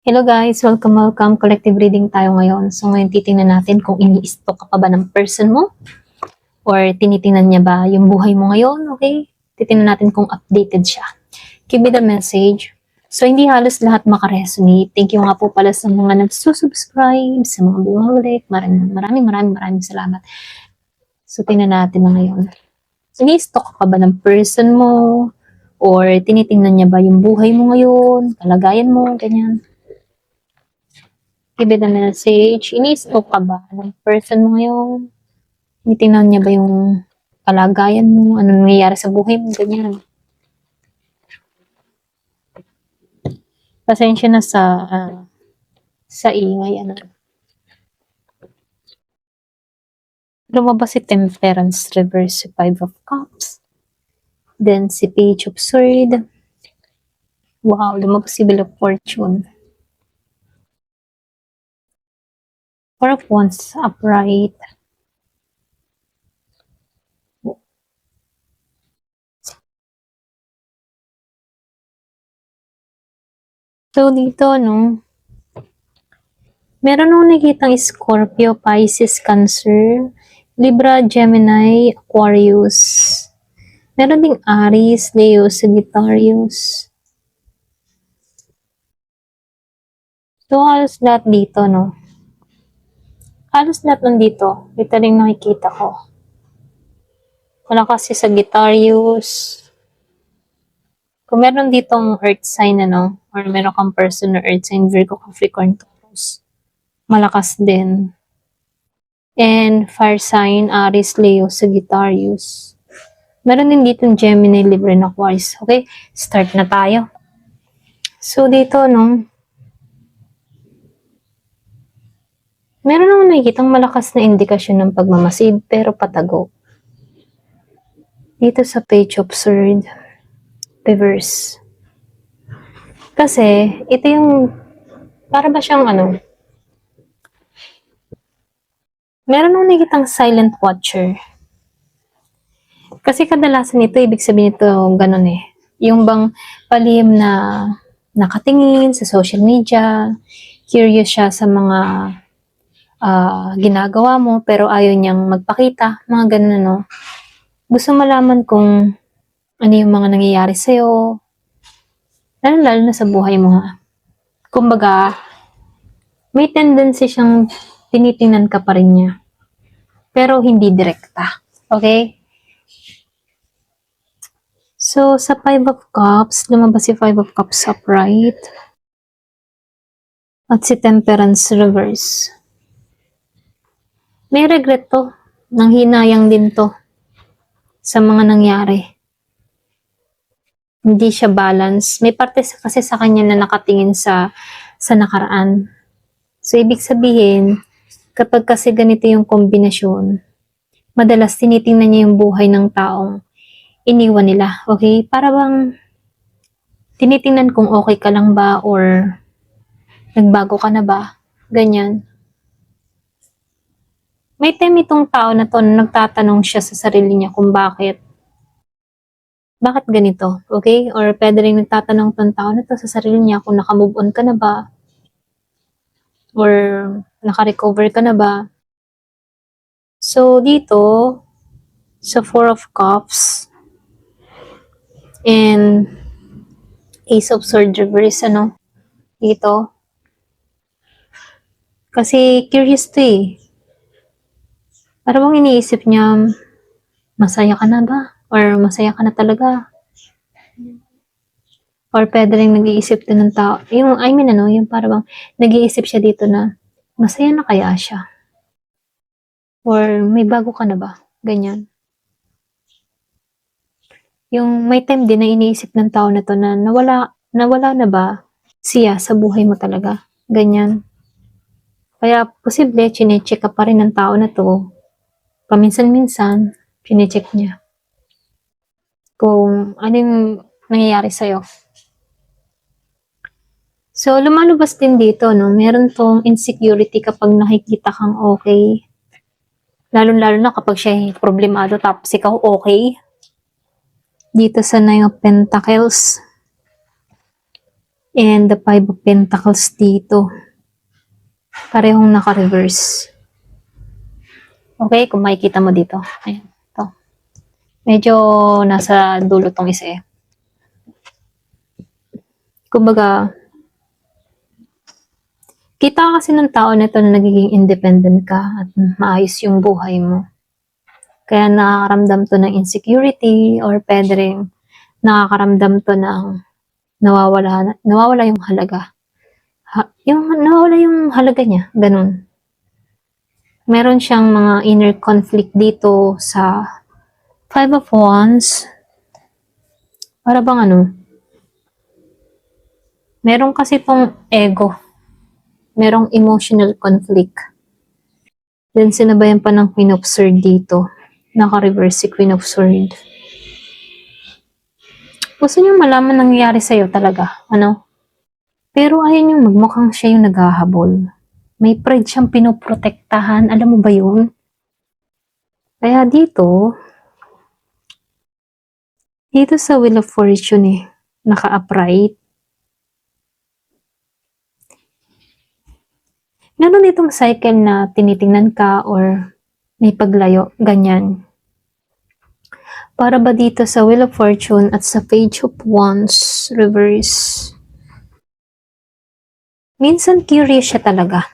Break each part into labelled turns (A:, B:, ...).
A: Hello guys! Welcome! Collective reading tayo ngayon. So ngayon titingnan natin kung ini-stalk ka pa ba ng person mo or tinitingnan niya ba yung buhay mo ngayon, okay? Titingnan natin kung updated siya. Give me the message. So hindi halos lahat makaresonate. Thank you nga po pala sa mga nagsusubscribe, sa mga bumalik. Maraming salamat. So tingnan natin na ngayon. Ini-stalk ka ba ng person mo or tinitingnan niya ba yung buhay mo ngayon, kalagayan mo, ganyan. Give it a message. Ini-stalk ka ba ng person mo ngayon? Tinitingnan niya ba yung kalagayan mo? Ano nangyayari sa buhay mo? Ganyan. Pasensya na sa ingay. Lumabas si Temperance reverse, si Five of Cups. Then si Page of Swords. Wow, lumabas si Wheel of Fortune. Four of Wands upright. So dito, meron nung nakikitang Scorpio, Pisces, Cancer, Libra, Gemini, Aquarius. Meron ding Aries, Leo, Sagittarius. So, halos lahat dito, Halos lahat nandito. Ito rin nakikita ko. Wala kasi Sagittarius. Kung meron ditong earth sign, or meron kang person na earth sign, Virgo, Capricorn, Taurus, malakas din. And fire sign, Aries, Leo, Sagittarius. Meron din ditong Gemini, Libra, and Aquarius. Okay, start na tayo. So, dito, meron akong nakikitang malakas na indikasyon ng pagmamasid, pero patago. Dito sa Page of Swords, reverse. Kasi, ito yung, para ba siyang meron akong nakikitang silent watcher. Kasi kadalasan ito, ibig sabihin ito, ganun yung bang palihim na nakatingin sa social media, curious siya sa mga ginagawa mo, pero ayaw niyang magpakita, mga ganun, Gusto malaman kung ano yung mga nangyayari sa'yo, lalo na sa buhay mo, Kumbaga, may tendency siyang tinitingnan ka pa rin niya, pero hindi direkta. Okay? So, sa Five of Cups, lumabas si Five of Cups upright, at si Temperance reverse. May regret to. Nanghinayang din to sa mga nangyari. Hindi siya balance. May parte kasi sa kanya na nakatingin sa nakaraan. So, ibig sabihin, kapag kasi ganito yung kombinasyon, madalas tinitingnan niya yung buhay ng taong iniwan nila. Okay? Para bang tinitingnan kung okay ka lang ba or nagbago ka na ba. Ganyan. May time itong tao na to na nagtatanong siya sa sarili niya kung bakit ganito, okay? Or pwede rin nagtatanong tong tao na to sa sarili niya kung naka-move on ka na ba? Or naka-recover ka na ba? So, dito, sa Four of Cups and Ace of Swords reverse, dito. Kasi curious to Para bang iniisip niya, masaya ka na ba? Or masaya ka na talaga? Or pwede rin nag-iisip din ng tao. Yung para bang nag-iisip siya dito na, masaya na kaya siya? Or may bago ka na ba? Ganyan. Yung may time din na iniisip ng tao na to na nawala na ba siya sa buhay mo talaga? Ganyan. Kaya posible, chinecheck ka pa rin ng tao na to. Paminsan-minsan, chinecheck niya kung anong nangyayari sa'yo. So, lumalabas din dito, meron tong insecurity kapag nakikita kang okay. Lalo-lalo na kapag siya problemado tapos ikaw okay. Dito sa Nine of Pentacles. And the Five of Pentacles dito. Parehong naka-reverse. Okay, kung makikita mo dito. Ayan, ito. Medyo nasa dulo tong isa eh. Kumbaga, kita kasi ng tao nito na nagiging independent ka at maayos yung buhay mo. Kaya nakakaramdam to ng insecurity or pwede rin nakakaramdam to ng nawawala yung halaga. Nawawala yung halaga niya, ganun. Meron siyang mga inner conflict dito sa Five of Wands. Para bang ano? Meron kasi tong ego. Merong emotional conflict. Then sinabayan pa ng Queen of Swords dito. Naka-reverse si Queen of Swords. Gusto niyo malaman nangyayari sa'yo talaga, ano? Pero ayun yung magmukhang siya yung naghahabol. May pride siyang pinoprotektahan. Alam mo ba yun? Kaya dito sa Wheel of Fortune eh, naka-upright. Meron ditong cycle na tinitingnan ka or may paglayo, ganyan. Para ba dito sa Wheel of Fortune at sa Page of Wands, reverse. Minsan curious siya talaga.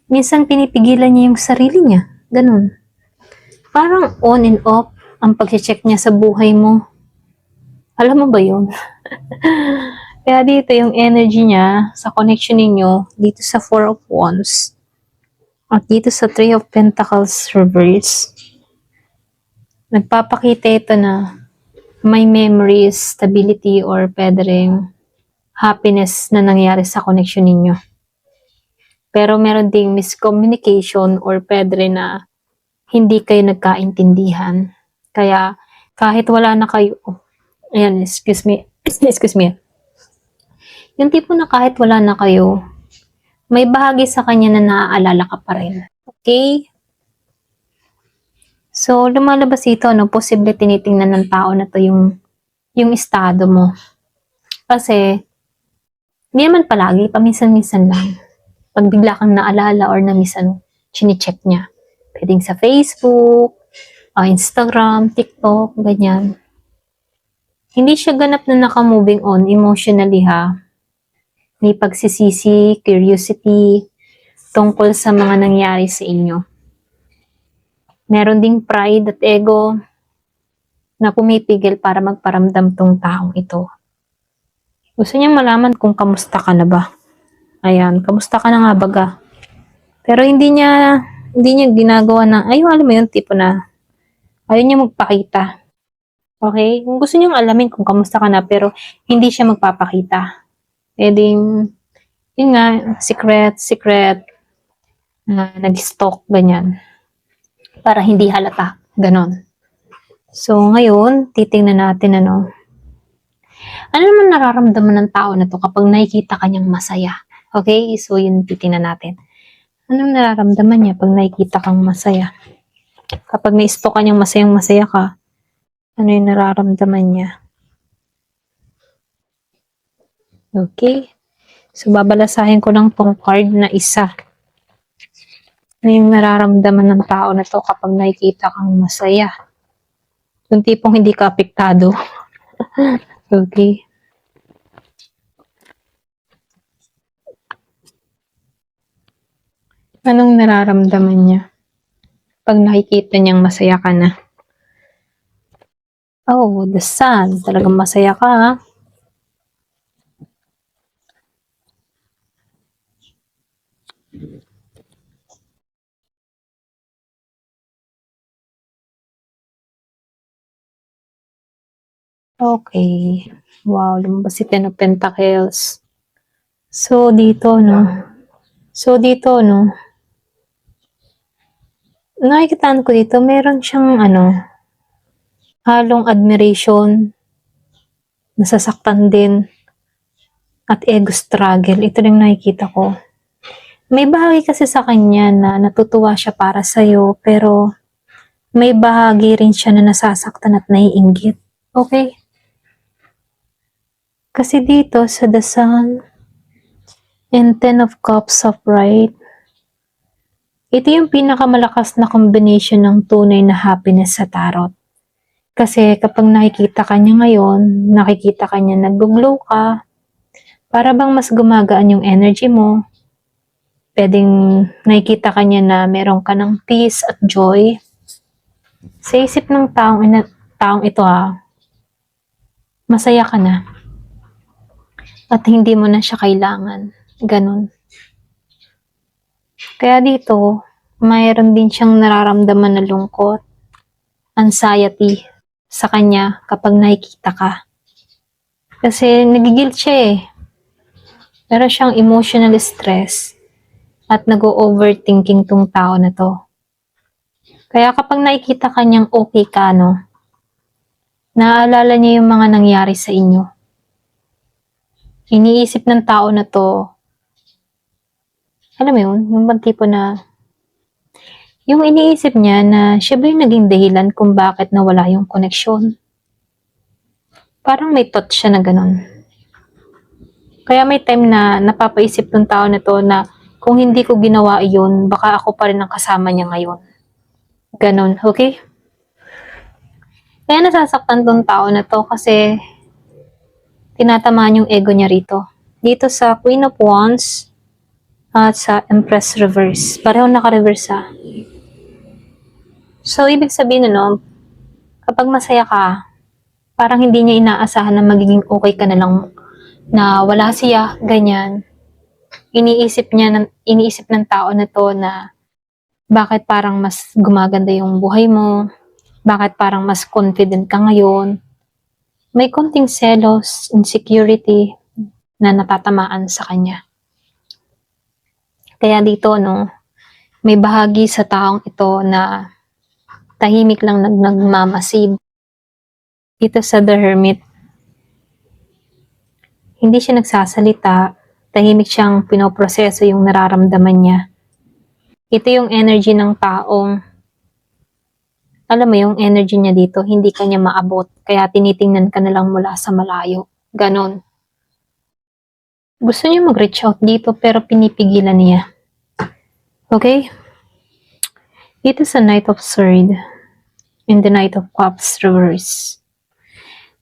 A: Minsan pinipigilan niya yung sarili niya. Ganun. Parang on and off ang pag-check niya sa buhay mo. Alam mo ba yun? Kaya dito yung energy niya sa connection ninyo, dito sa Four of Wands, at dito sa Three of Pentacles reverse, nagpapakita ito na may memories, stability, or pwede rin happiness na nangyari sa connection ninyo. Pero meron ding miscommunication or pwede rin na hindi kayo nagkaintindihan. Kaya kahit wala na kayo, ayan, excuse me, yung tipo na kahit wala na kayo, may bahagi sa kanya na naaalala ka pa rin. Okay? So, lumalabas ito, no, posible tinitingnan ng tao na to yung estado mo. Kasi, hindi naman palagi, paminsan-minsan lang. Pag bigla kang naalala or na-miss, chine-check niya. Pwedeng sa Facebook, Instagram, TikTok, ganyan. Hindi siya ganap na naka-moving on emotionally ha. May pagsisisi, curiosity, tungkol sa mga nangyari sa inyo. Meron ding pride at ego na pumipigil para magparamdam tong taong ito. Gusto niya malaman kung kamusta ka na ba. Ayan, kamusta ka na nga baga. Pero hindi niya ginagawa ng, alam mo yun, tipo na, ayaw niya magpakita. Okay? Kung gusto niyang alamin kung kamusta ka na, pero hindi siya magpapakita. Pwedeng, yun nga, secret, nag-stalk, ganyan. Para hindi halata, ganon. So, ngayon, titingnan natin, ano naman nararamdaman ng tao na to kapag nakikita kanyang masaya? Okay? So, yun titingnan natin. Anong nararamdaman niya pag nakikita kang masaya? Kapag na-stalk kanyang masayang-masaya ka, ano yung nararamdaman niya? Okay. So, babalasahin ko lang tong card na isa. Ano yung nararamdaman ng tao na to kapag nakikita kang masaya? Yung tipong hindi ka apektado. Okay. Anong nararamdaman niya pag nakikita niyang masaya ka na? Oh, the sun. Talagang masaya ka, ha? Okay. Wow, lumabas si Ten of Pentacles. So, dito, no? Nakikitaan ko dito, meron siyang, halong admiration, nasasaktan din, at ego struggle. Ito lang nakikita ko. May bahagi kasi sa kanya na natutuwa siya para sa'yo, pero may bahagi rin siya na nasasaktan at naiinggit. Okay? Kasi dito sa The Sun and Ten of Cups upright, ito yung pinakamalakas na combination ng tunay na happiness sa tarot. Kasi kapag nakikita ka niya ngayon, nakikita ka niya nag-glow ka, para bang mas gumagaan yung energy mo. Pwedeng nakikita ka niya na meron ka ng peace at joy. Sa isip ng taong ito masaya ka na. At hindi mo na siya kailangan. Ganun. Kaya dito, mayroon din siyang nararamdaman na lungkot, anxiety sa kanya kapag nakikita ka. Kasi nagigilt siya eh. Meron siyang emotional stress at nag-overthinking tong tao na to. Kaya kapag nakikita ka niyang okay ka, naaalala niya yung mga nangyari sa inyo. Iniisip ng tao na to, alam mo yun, yung bang tipo na, yung iniisip niya na siya ba yung naging dahilan kung bakit nawala yung koneksyon. Parang may thought siya na ganun. Kaya may time na napapaisip ng tao na to na kung hindi ko ginawa iyon, baka ako pa rin ang kasama niya ngayon. Ganon, okay? Kaya nasasaktan tong tao na to kasi tinatamaan yung ego niya rito. Dito sa Queen of Wands at sa Empress Reverse. Pareho naka-reverse So, ibig sabihin kapag masaya ka, parang hindi niya inaasahan na magiging okay ka na lang, na wala siya, ganyan. Iniisip ng tao na to na bakit parang mas gumaganda yung buhay mo, bakit parang mas confident ka ngayon. May konting selos, insecurity na natatamaan sa kanya. Kaya dito, may bahagi sa taong ito na tahimik lang nagmamasid. Dito sa The Hermit, hindi siya nagsasalita, tahimik siyang pinoproseso yung nararamdaman niya. Ito yung energy ng taong, alam mo yung energy niya dito, hindi ka niya maabot, kaya tinitingnan ka na lang mula sa malayo. Ganon. Gusto niya mag-reach out dito pero pinipigilan niya. Okay? Dito sa Knight of Swords and the Knight of Cups reverse.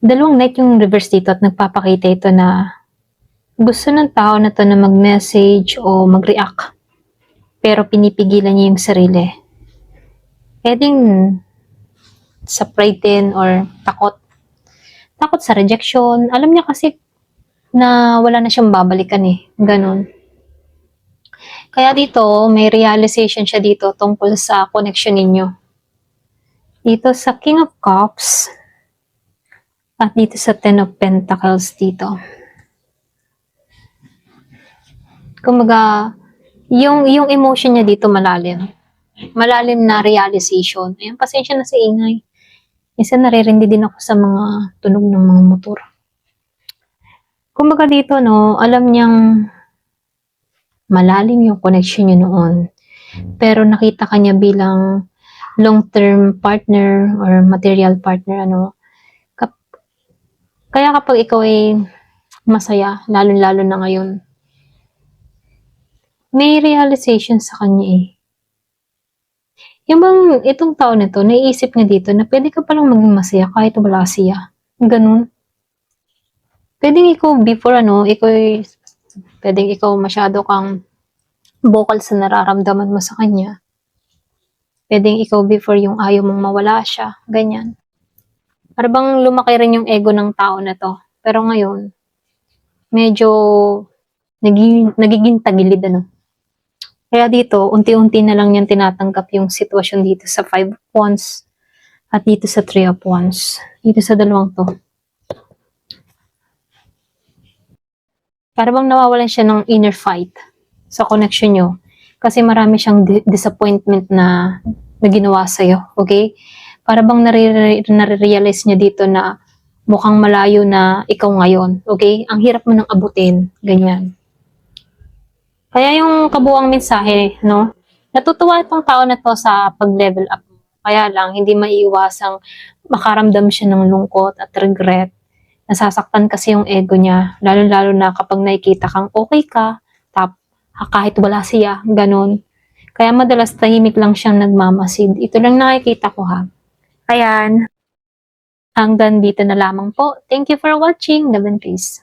A: Dalawang knight yung reverse dito at nagpapakita ito na gusto ng tao na to na mag-message o mag-react pero pinipigilan niya yung sarili. Pwedeng sa pride din or takot. Takot sa rejection. Alam niya kasi na wala na siyang babalikan Ganon. Kaya dito, may realization siya dito tungkol sa connection ninyo. Dito sa King of Cups at dito sa Ten of Pentacles dito. Kumbaga, yung emotion niya dito malalim. Malalim na realization. Ayan, pasensya na sa ingay. Minsan naririndi din ako sa mga tunog ng mga motor. Kumbaga dito, alam niyang malalim yung connection niyo noon. Pero nakita ka niya bilang long-term partner or material partner, Kaya kapag ikaw ay masaya, lalo-lalo na ngayon, may realization sa kanya Yung bang itong tao na to, naiisip niya dito na pwede ka palang maging masaya kahit wala siya. Ganun. Pwedeng ikaw before pwedeng ikaw masyado kang vocal sa nararamdaman mo sa kanya. Pwedeng ikaw before yung ayaw mong mawala siya. Ganyan. Para bang lumaki rin yung ego ng tao na to. Pero ngayon, medyo nagiging tagilid Kaya dito, unti-unti na lang yan tinatanggap yung sitwasyon dito sa 5 of Wands at dito sa 3 of Wands. Dito sa dalawang to. Para bang nawawalan siya ng inner fight sa connection nyo. Kasi marami siyang disappointment na ginawa sa'yo. Okay? Para bang nare-realize niya dito na mukhang malayo na ikaw ngayon. Okay? Ang hirap mo nang abutin. Ganyan. Kaya yung kabuang mensahe, natutuwa itong tao na to sa pag-level up. Kaya lang, hindi maiiwasang makaramdam siya ng lungkot at regret Nasasaktan kasi yung ego niya, lalo-lalo na kapag nakikita kang okay ka, kahit wala siya, ganun. Kaya madalas tahimik lang siyang nagmamasid. Ito lang nakikita ko ha. Ayan, hanggang dito na lamang po. Thank you for watching. Love and peace.